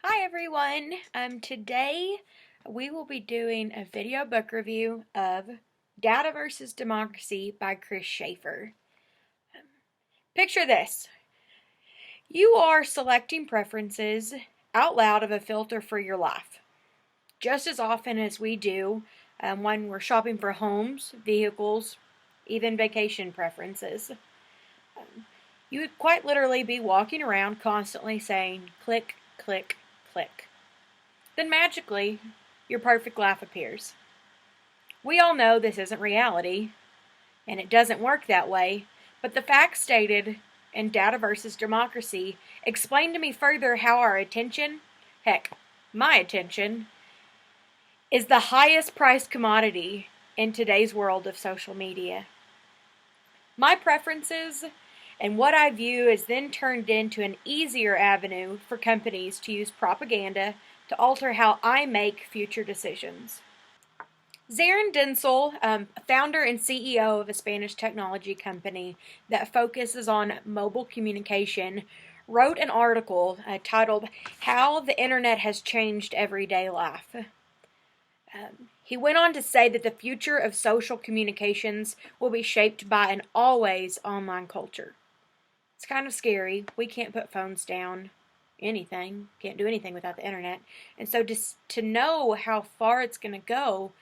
Hi everyone. Today we will be doing a video book review of DataVSDemocracy by Chris Schaefer. Picture this. You are selecting preferences out loud of a filter for your life, just as often as we do when we're shopping for homes, vehicles, even vacation preferences. You would quite literally be walking around constantly saying click, click, click. Then magically, your perfect life appears. We all know this isn't reality, and it doesn't work that way, but the facts stated in DataVSDemocracy explain to me further how our attention, heck, my attention, is the highest priced commodity in today's world of social media. My preferences and what I view is then turned into an easier avenue for companies to use propaganda to alter how I make future decisions. Zarin Denzel, founder and CEO of a Spanish technology company that focuses on mobile communication, wrote an article titled How the Internet Has Changed Everyday Life. He went on to say that the future of social communications will be shaped by an always online culture. It's kind of scary. We can't put phones down, anything. Can't do anything without the internet. And so just to know how far it's going to go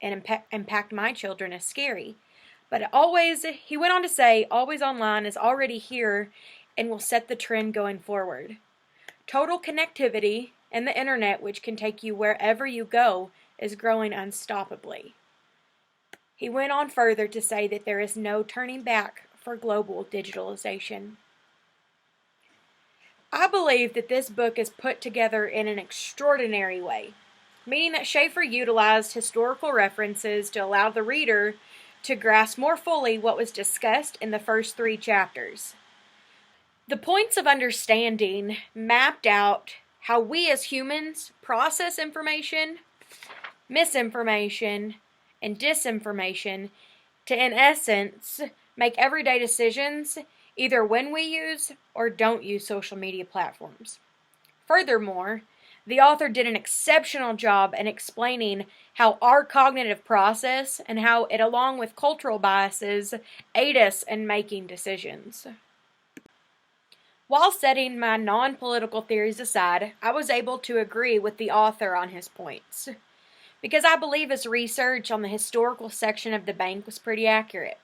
and impact my children is scary. But he went on to say, always online is already here and will set the trend going forward. Total connectivity and the internet, which can take you wherever you go, is growing unstoppably. He went on further to say that there is no turning back for global digitalization. I believe that this book is put together in an extraordinary way, meaning that Schaefer utilized historical references to allow the reader to grasp more fully what was discussed in the first 3 chapters. The points of understanding mapped out how we as humans process information, misinformation, and disinformation to, in essence, make everyday decisions either when we use or don't use social media platforms. Furthermore, the author did an exceptional job in explaining how our cognitive process and how it, along with cultural biases, aid us in making decisions. While setting my non-political theories aside, I was able to agree with the author on his points, because I believe his research on the historical section of the bank was pretty accurate.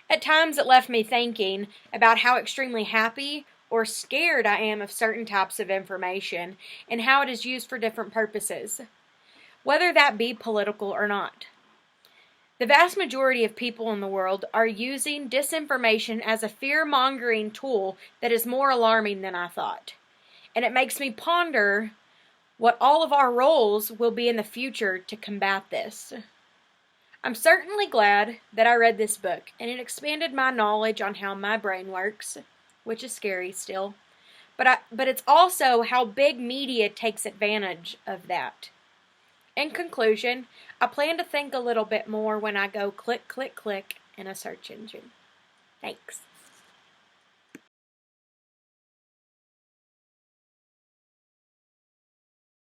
At times it left me thinking about how extremely happy or scared I am of certain types of information and how it is used for different purposes, whether that be political or not. The vast majority of people in the world are using disinformation as a fear-mongering tool that is more alarming than I thought. And it makes me ponder what all of our roles will be in the future to combat this. I'm certainly glad that I read this book, and it expanded my knowledge on how my brain works, which is scary still, but it's also how big media takes advantage of that. In conclusion, I plan to think a little bit more when I go click, click, click in a search engine. Thanks.